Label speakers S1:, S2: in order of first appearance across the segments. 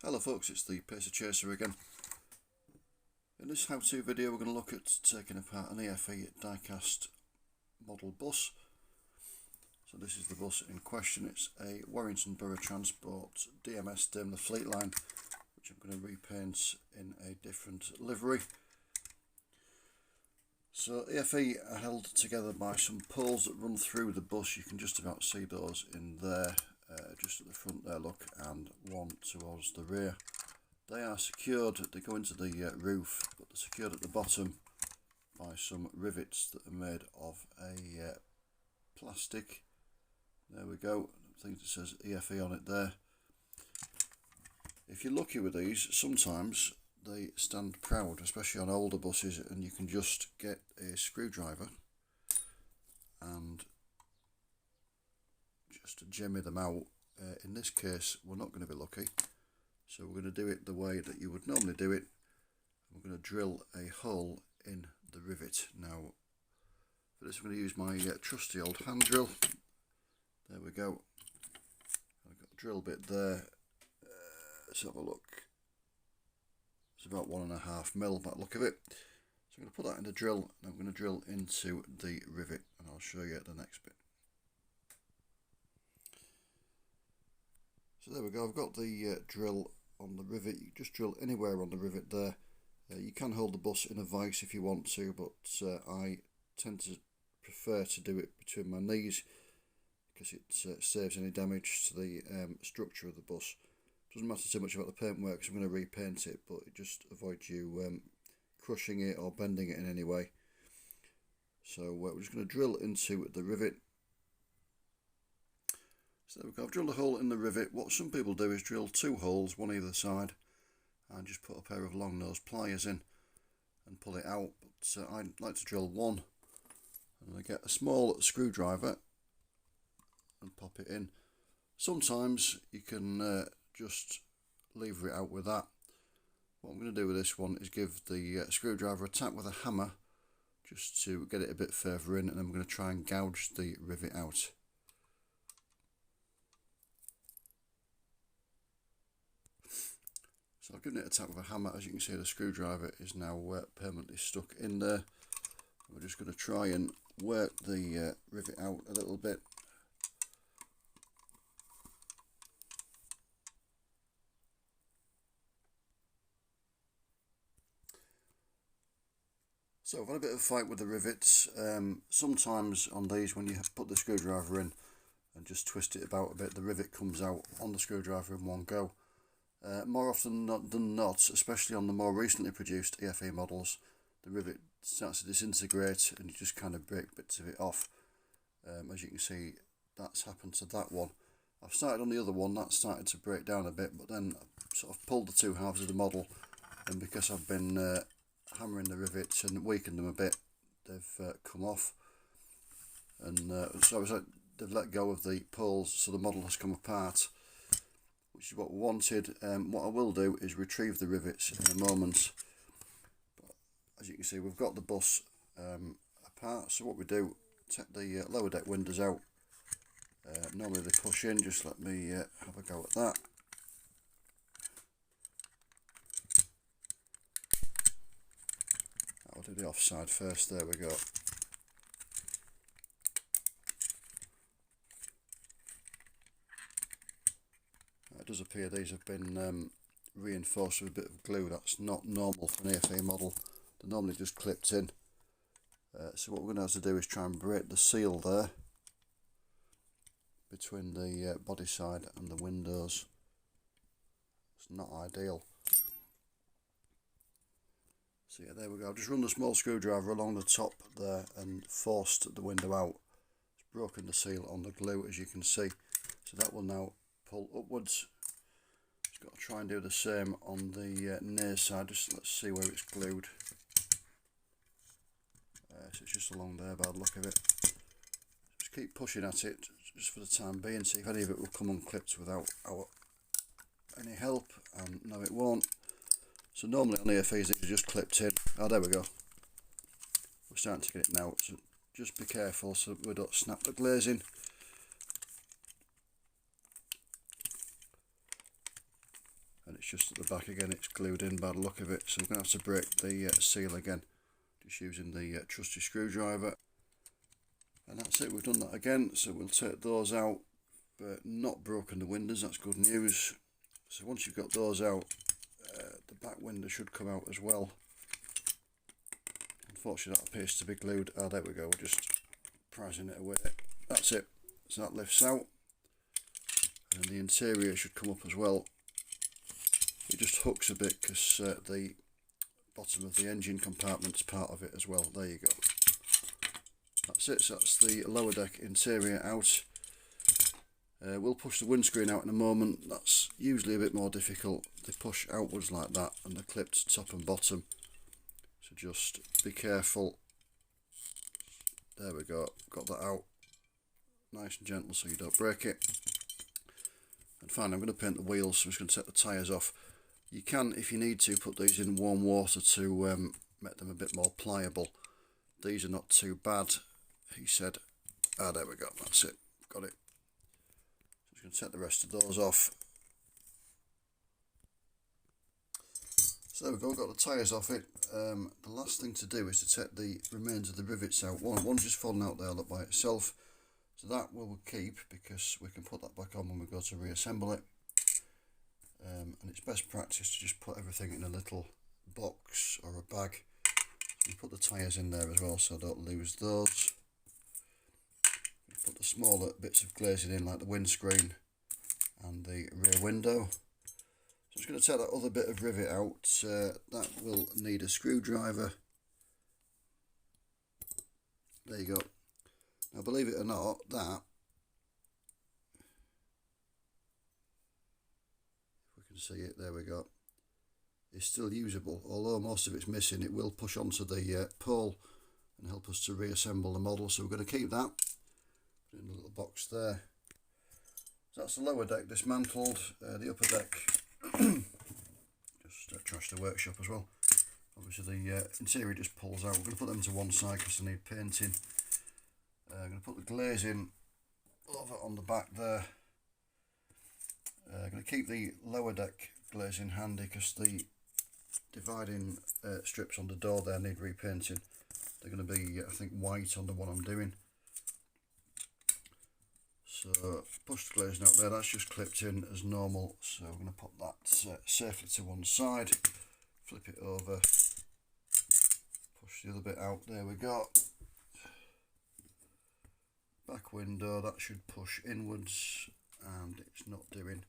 S1: Hello folks, it's the Pacer Chaser again. In this how-to video we're going to look at taking apart an EFE diecast model bus. So this is the bus in question. It's a Warrington Borough Transport DMS Daimler Fleet Line, which I'm going to repaint in a different livery. So EFE are held together by some poles that run through the bus. You can just about see those in there, just at the front there, look, and one towards the rear. They are secured, they go into the roof, but they're secured at the bottom by some rivets that are made of a plastic. There we go, I think it says EFE on it there. If you're lucky with these, sometimes they stand proud, especially on older buses, and you can just get a screwdriver and just jimmy them out. In this case we're not going to be lucky, so we're going to do it the way that you would normally do it. We're going to drill a hole in the rivet. Now for this I'm going to use my trusty old hand drill. There we go, I've got a drill bit there. Let's have a look. It's about 1.5 mil by the look of it. So I'm going to put that in the drill and I'm going to drill into the rivet, and I'll show you the next bit. So there we go, I've got the drill on the rivet. You just drill anywhere on the rivet there. You can hold the bus in a vice if you want to, but I tend to prefer to do it between my knees because it saves any damage to the structure of the bus. Doesn't matter so much about the paintwork because I'm going to repaint it, but it just avoids you crushing it or bending it in any way. So we're just going to drill into the rivet. So there we go, I've drilled a hole in the rivet. What some people do is drill 2 holes, one either side, and just put a pair of long nose pliers in and pull it out. But I like to drill one, and I get a small screwdriver and pop it in. Sometimes you can just lever it out with that. What I'm going to do with this one is give the screwdriver a tap with a hammer just to get it a bit further in, and then we're going to try and gouge the rivet out. So I've given it a tap with a hammer. As you can see, the screwdriver is now permanently stuck in there. We're just going to try and work the rivet out a little bit. So I've had a bit of a fight with the rivets. Sometimes on these, when you put the screwdriver in and just twist it about a bit, the rivet comes out on the screwdriver in one go. More often than not, especially on the more recently produced EFE models, the rivet starts to disintegrate and you just kind of break bits of it off. As you can see, that's happened to that one. I've started on the other one, that started to break down a bit, but then I sort of pulled the 2 halves of the model, and because I've been hammering the rivets and weakened them a bit, they've come off, and so they've let go of the poles, so the model has come apart, which is what we wanted. What I will do is retrieve the rivets in a moment. But as you can see, we've got the bus apart, so what we do, take the lower deck windows out. Normally they push in, just let me have a go at that. I'll do the offside first, there we go. It does appear these have been reinforced with a bit of glue. That's not normal for an EFE model. They're normally just clipped in. So what we're going to have to do is try and break the seal there between the body side and the windows. It's not ideal. So yeah, there we go. I've just run the small screwdriver along the top there and forced the window out. It's broken the seal on the glue, as you can see. So that will now pull upwards. Just got to try and do the same on the near side. Just let's see where it's glued. So it's just along there by the look of it. Just keep pushing at it just for the time being, see if any of it will come unclipped without any help, and no, it won't. So normally on EFEs these are just clipped in. Oh, there we go. We're starting to get it now, so just be careful so we don't snap the glazing. and it's just at the back again, it's glued in by the look of it, so we're going to have to break the seal again, just using the trusty screwdriver. And that's it, we've done that again, so we'll take those out, but not broken the windows, that's good news. So once you've got those out, the back window should come out as well. Unfortunately that appears to be glued. Ah, there we go, we're just prising it away. That's it, so that lifts out, and the interior should come up as well. It just hooks a bit because the bottom of the engine compartment's part of it as well. There you go. That's it, so that's the lower deck interior out. We'll push the windscreen out in a moment. That's usually a bit more difficult. They push outwards like that and they're clipped top and bottom, so just be careful. There we go, got that out nice and gentle so you don't break it. And finally I'm going to paint the wheels, so I'm just going to take the tyres off. You can, if you need to, put these in warm water to make them a bit more pliable. These are not too bad, he said. Ah, there we go, that's it, got it. So I'm just going to take the rest of those off. So there we go, got the tyres off it. The last thing to do is to take the remains of the rivets out. One's just fallen out there by itself, so that we'll keep because we can put that back on when we go to reassemble it. And it's best practice to just put everything in a little box or a bag. So put the tyres in there as well so I don't lose those. Put the smaller bits of glazing in like the windscreen and the rear window. So I'm just going to take that other bit of rivet out. That will need a screwdriver. There you go. Now believe it or not, that, see it, there we go, it's still usable. Although most of it's missing, it will push onto the pole and help us to reassemble the model, so we're going to keep that. Put it in a little box there. So that's the lower deck dismantled. The upper deck just trashed the workshop as well. Obviously the interior just pulls out. We're going to put them to one side because they need painting. I'm going to put the glazing over on the back there. I'm going to keep the lower deck glazing handy because the dividing strips on the door there need repainting. They're going to be, I think, white on the one I'm doing. So push the glazing out there, that's just clipped in as normal. So I'm going to put that safely to one side, flip it over, push the other bit out, there we go. Back window, that should push inwards, and it's not doing.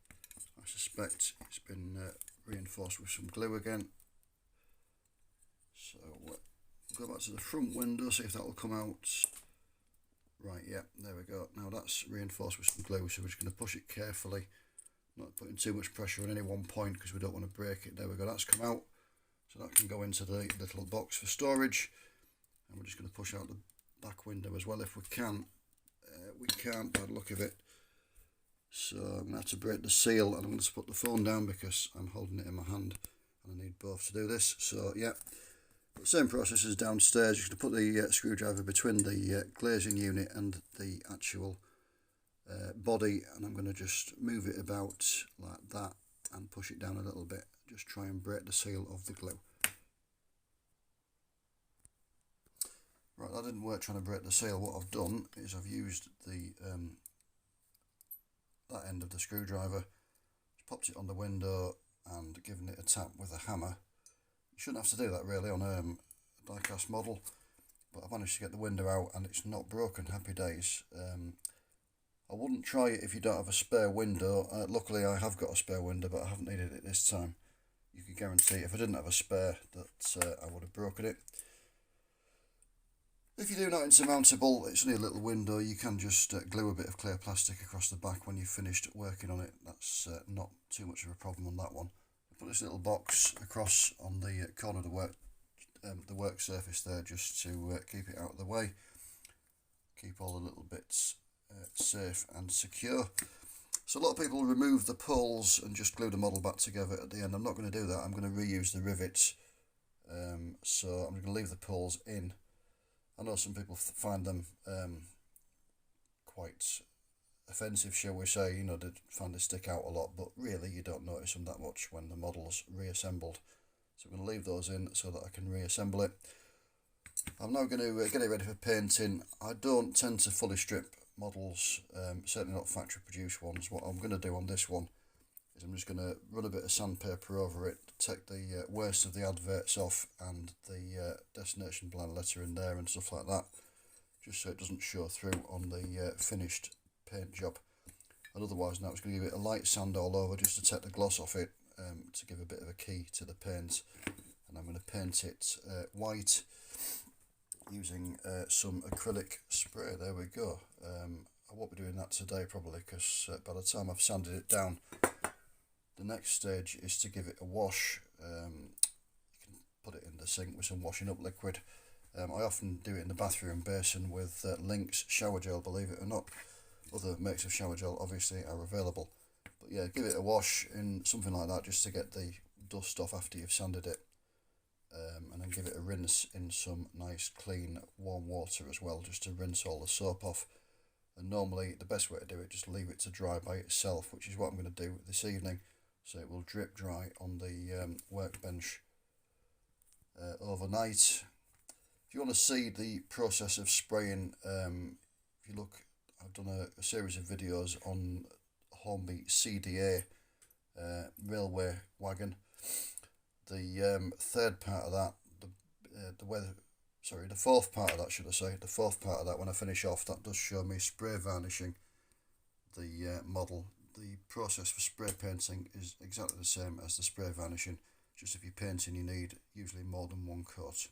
S1: I suspect it's been reinforced with some glue again. So we'll go back to the front window, see if that will come out. Right, yeah, there we go. Now that's reinforced with some glue, so we're just going to push it carefully, not putting too much pressure on any one point because we don't want to break it. There we go, that's come out. So that can go into the little box for storage. And we're just going to push out the back window as well if we can. We can't by the look of it. So I'm going to have to break the seal, and I'm going to put the phone down because I'm holding it in my hand and I need both to do this. So yeah, the same process as downstairs. You're going to put the screwdriver between the glazing unit and the actual body, and I'm going to just move it about like that and push it down a little bit. Just try and break the seal of the glue. Right, that didn't work trying to break the seal. What I've done is I've used the that end of the screwdriver, popped it on the window and given it a tap with a hammer. You shouldn't have to do that really on a diecast model, but I've managed to get the window out and it's not broken. Happy days. I wouldn't try it if you don't have a spare window. Luckily I have got a spare window, but I haven't needed it this time. You can guarantee if I didn't have a spare that I would have broken it. If you do not insurmountable, it's only a little window, you can just glue a bit of clear plastic across the back when you've finished working on it. That's not too much of a problem on that one. Put this little box across on the corner of the work surface there, just to keep it out of the way. Keep all the little bits safe and secure. So a lot of people remove the poles and just glue the model back together at the end. I'm not going to do that. I'm going to reuse the rivets. So I'm going to leave the poles in. I know some people find them quite offensive, shall we say, you know, they find they stick out a lot, but really you don't notice them that much when the model's reassembled. So I'm going to leave those in so that I can reassemble it. I'm now going to get it ready for painting. I don't tend to fully strip models, certainly not factory produced ones. What I'm going to do on this one is I'm just going to run a bit of sandpaper over it, take the worst of the adverts off and the destination blind letter in there and stuff like that, just so it doesn't show through on the finished paint job. And otherwise now I'm just going to give it a light sand all over just to take the gloss off it, to give a bit of a key to the paint. And I'm going to paint it white using some acrylic spray. There we go. I won't be doing that today probably, because by the time I've sanded it down, the next stage is to give it a wash. You can put it in the sink with some washing up liquid. I often do it in the bathroom basin with Lynx shower gel, believe it or not. Other makes of shower gel obviously are available. But yeah, give it a wash in something like that just to get the dust off after you've sanded it. And then give it a rinse in some nice clean warm water as well, just to rinse all the soap off. And normally the best way to do it, just leave it to dry by itself, which is what I'm going to do this evening. So it will drip dry on the workbench overnight. If you want to see the process of spraying, if you look, I've done a series of videos on Hornby CDA railway wagon. The third part of that, the fourth part of that, should I say, the fourth part of that, when I finish off, that does show me spray varnishing the model. The process for spray painting is exactly the same as the spray varnishing, just if you're painting you need usually more than one coat.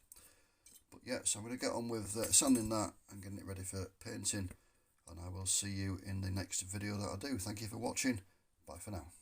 S1: But yeah, so I'm going to get on with sanding that and getting it ready for painting, and I will see you in the next video that I do. Thank you for watching. Bye for now.